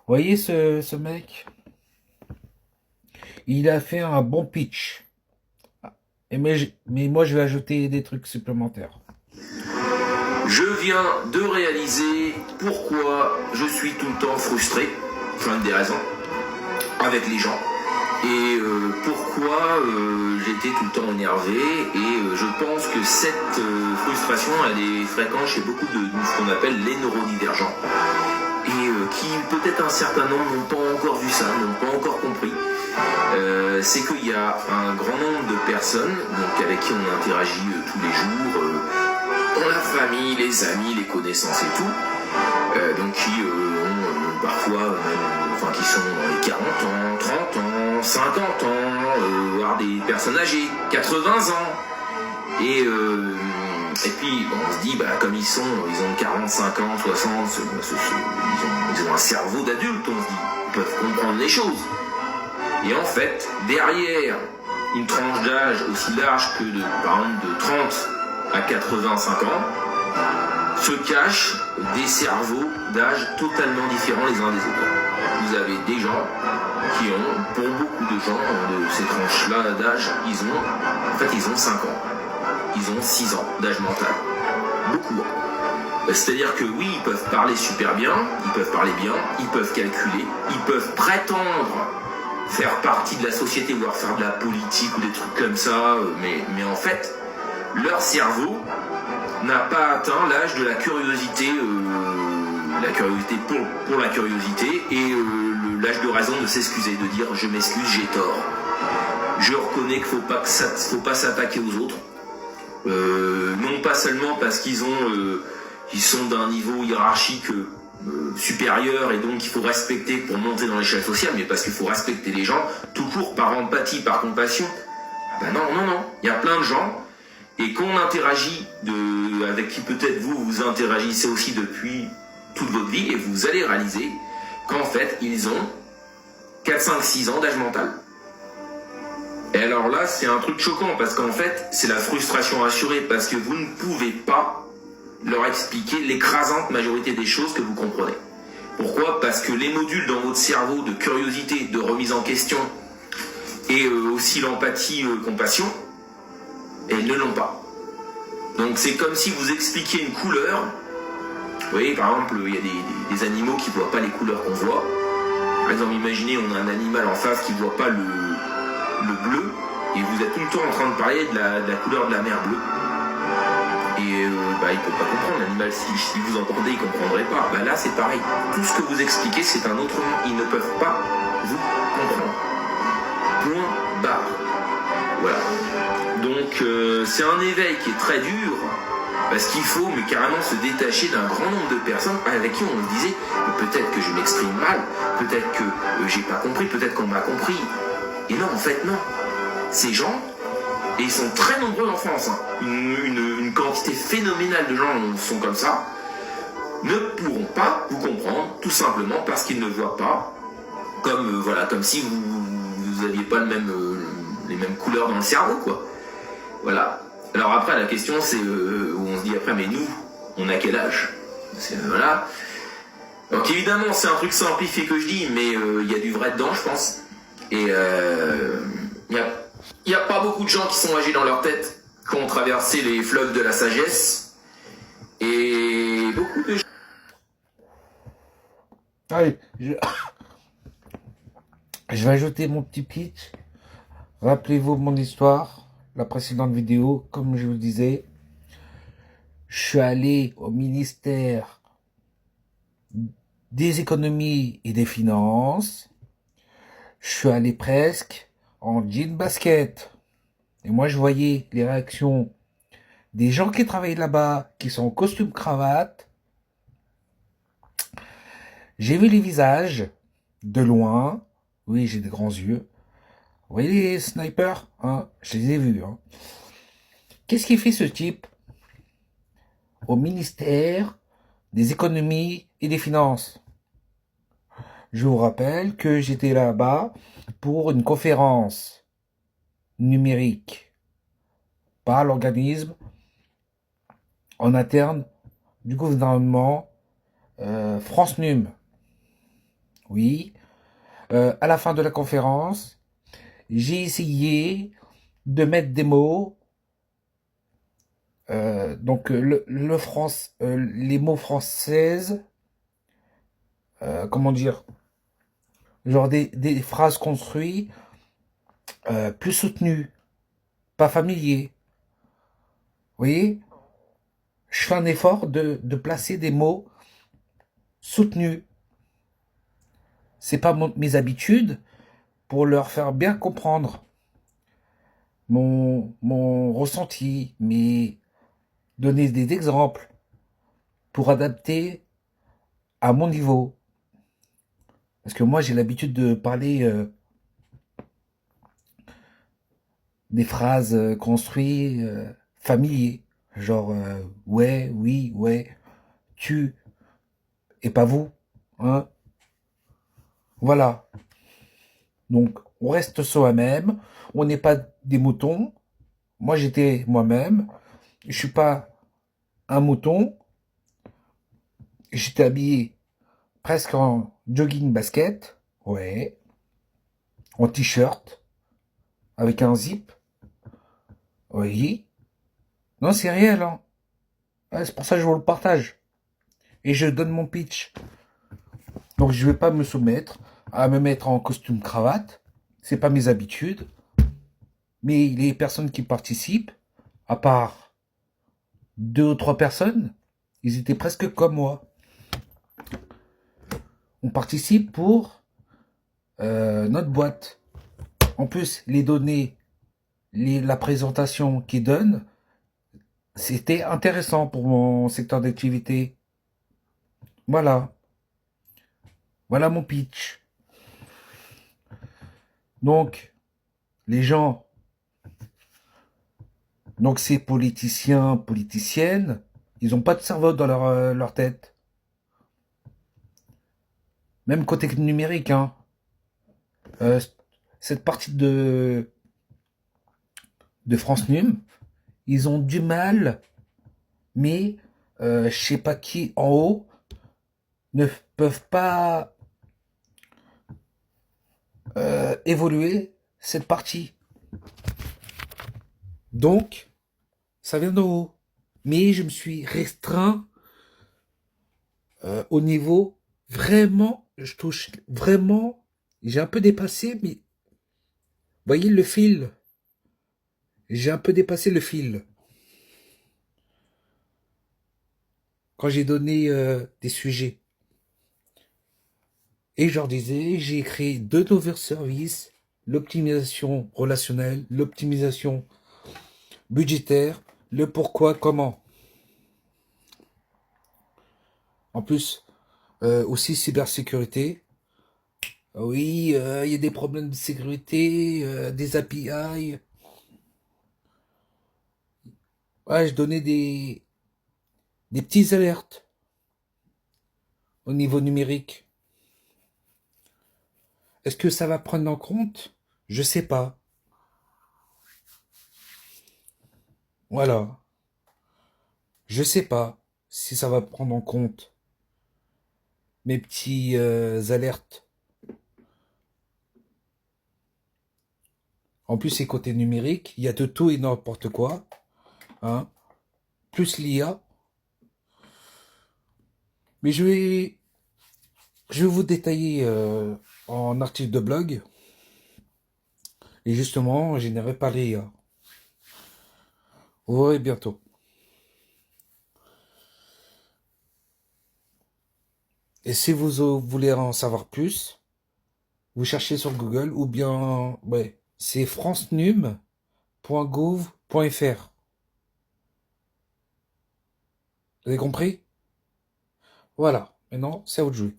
voyez ce mec? Il a fait un bon pitch. Mais moi, je vais ajouter des trucs supplémentaires. Je viens de réaliser pourquoi je suis tout le temps frustré, enfin des raisons, avec les gens, et pourquoi j'étais tout le temps énervé, et je pense que cette frustration, elle est fréquente chez beaucoup de ce qu'on appelle les neurodivergents, et qui peut-être un certain nombre n'ont pas encore vu ça, n'ont pas encore compris. C'est qu'il y a un grand nombre de personnes donc, avec qui on interagit tous les jours, dans la famille, les amis, les connaissances et tout, donc qui ont parfois même, qui sont dans les 40 ans, 30 ans, 50 ans, voire des personnes âgées, 80 ans. Et puis on se dit, comme ils ont 40, 50, 60, ils ont un cerveau d'adulte, on se dit, ils peuvent comprendre les choses. Et en fait, derrière une tranche d'âge aussi large que par exemple de 30 à 85 ans, se cachent des cerveaux d'âge totalement différents les uns des autres. Vous avez des gens qui ont, pour beaucoup de gens de ces tranches-là d'âge, ils ont 5 ans. Ils ont 6 ans d'âge mental. Beaucoup. C'est-à-dire que oui, ils peuvent parler super bien, ils peuvent parler bien, ils peuvent calculer, ils peuvent prétendre faire partie de la société, voire faire de la politique ou des trucs comme ça, mais en fait, leur cerveau n'a pas atteint l'âge de la curiosité, pour la curiosité, et l'âge de raison de s'excuser, de dire je m'excuse, j'ai tort. Je reconnais qu'il faut pas s'attaquer aux autres, non pas seulement parce qu'ils sont d'un niveau hiérarchique supérieur et donc il faut respecter pour monter dans l'échelle sociale, mais parce qu'il faut respecter les gens tout court par empathie, par compassion. Non, il y a plein de gens et qu'on interagit avec qui peut-être vous interagissez aussi depuis toute votre vie et vous allez réaliser qu'en fait ils ont 4, 5, 6 ans d'âge mental. Et alors là c'est un truc choquant parce qu'en fait c'est la frustration assurée parce que vous ne pouvez pas leur expliquer l'écrasante majorité des choses que vous comprenez. Pourquoi ? Parce que les modules dans votre cerveau de curiosité, de remise en question et aussi l'empathie, compassion, elles ne l'ont pas. Donc c'est comme si vous expliquiez une couleur. Vous voyez, par exemple, il y a des animaux qui ne voient pas les couleurs qu'on voit. Par exemple, imaginez, on a un animal en face qui ne voit pas le bleu, et vous êtes tout le temps en train de parler de la couleur de la mer bleue. Et il ne peut pas comprendre, l'animal, si vous entendez, il ne comprendrait pas. Là, c'est pareil. Tout ce que vous expliquez, c'est un autre monde. Ils ne peuvent pas vous comprendre. Point barre. Voilà. Donc, c'est un éveil qui est très dur, parce qu'il faut mais carrément se détacher d'un grand nombre de personnes avec qui on se disait peut-être que je m'exprime mal, peut-être que j'ai pas compris, peut-être qu'on m'a compris. Et non, en fait, non. Ces gens, et ils sont très nombreux en France, hein. Une quantité phénoménale de gens sont comme ça, ne pourront pas vous comprendre, tout simplement parce qu'ils ne voient pas, comme si vous aviez pas les mêmes couleurs dans le cerveau, quoi. Voilà. Alors après, la question, c'est où on se dit après, mais nous, on a quel âge ? Voilà. Donc évidemment, c'est un truc simplifié que je dis, mais il y a du vrai dedans, je pense. Et il n'y a pas beaucoup de gens qui sont âgés dans leur tête, qui ont traversé les fleuves de la sagesse. Et beaucoup de gens... Allez, je vais ajouter mon petit pitch. Rappelez-vous mon histoire, la précédente vidéo, comme je vous disais. Je suis allé au ministère des économies et des finances. Je suis allé presque en jean basket. Et moi, je voyais les réactions des gens qui travaillent là-bas, qui sont en costume cravate. J'ai vu les visages de loin. Oui, j'ai des grands yeux. Vous voyez les snipers, hein? Je les ai vus. Hein. Qu'est-ce qu'il fait ce type au ministère des économies et des finances? Je vous rappelle que j'étais là-bas pour une conférence numérique par l'organisme en interne du gouvernement France Num. Oui. À la fin de la conférence, j'ai essayé de mettre des mots, donc les mots françaises, comment dire, genre des phrases construites, plus soutenues, pas familiers. Vous voyez, je fais un effort de placer des mots soutenus. C'est pas mes habitudes pour leur faire bien comprendre mon ressenti, mais donner des exemples pour adapter à mon niveau. Parce que moi, j'ai l'habitude de parler des phrases construites, familiers. Genre, ouais, oui, ouais, tu, et pas vous. Hein. Voilà. Donc, on reste soi-même. On n'est pas des moutons. Moi, j'étais moi-même. Je suis pas un mouton. J'étais habillé presque en jogging basket. Ouais. En t-shirt. Avec un zip. Oui. Non, c'est réel, hein. Ouais, c'est pour ça que je vous le partage. Et je donne mon pitch. Donc, je vais pas me soumettre à me mettre en costume cravate. C'est pas mes habitudes. Mais les personnes qui participent, à part deux ou trois personnes, ils étaient presque comme moi. On participe pour notre boîte. En plus, les données, la présentation qu'ils donnent, c'était intéressant pour mon secteur d'activité. Voilà. Voilà mon pitch. Donc, les gens, donc ces politiciens, politiciennes, ils n'ont pas de cerveau dans leur tête. Même côté numérique, hein. Euh, cette partie de France Num, ils ont du mal, mais je sais pas qui en haut ne peuvent pas évoluer cette partie. Donc, ça vient d'en haut. Mais je me suis restreint au niveau vraiment, je touche vraiment, j'ai un peu dépassé, mais voyez le fil, j'ai un peu dépassé le fil. Quand j'ai donné des sujets. Et je leur disais, j'ai créé deux nouveaux services, l'optimisation relationnelle, l'optimisation budgétaire, le pourquoi, comment. En plus, aussi cybersécurité. Oui, il y a des problèmes de sécurité, des API. Ouais, je donnais des petits alertes au niveau numérique. Est-ce que ça va prendre en compte? Je sais pas. Voilà. Je sais pas si ça va prendre en compte mes petits alertes. En plus, c'est côté numérique, il y a de tout et n'importe quoi. Hein. Plus l'IA. Mais je vais vous détailler en article de blog. Et justement, généré par l'IA. Vous verrez bientôt. Et si vous voulez en savoir plus, vous cherchez sur Google ou bien, ouais, c'est francenum.gouv.fr. Vous avez compris? Voilà. Maintenant, c'est à vous de jouer.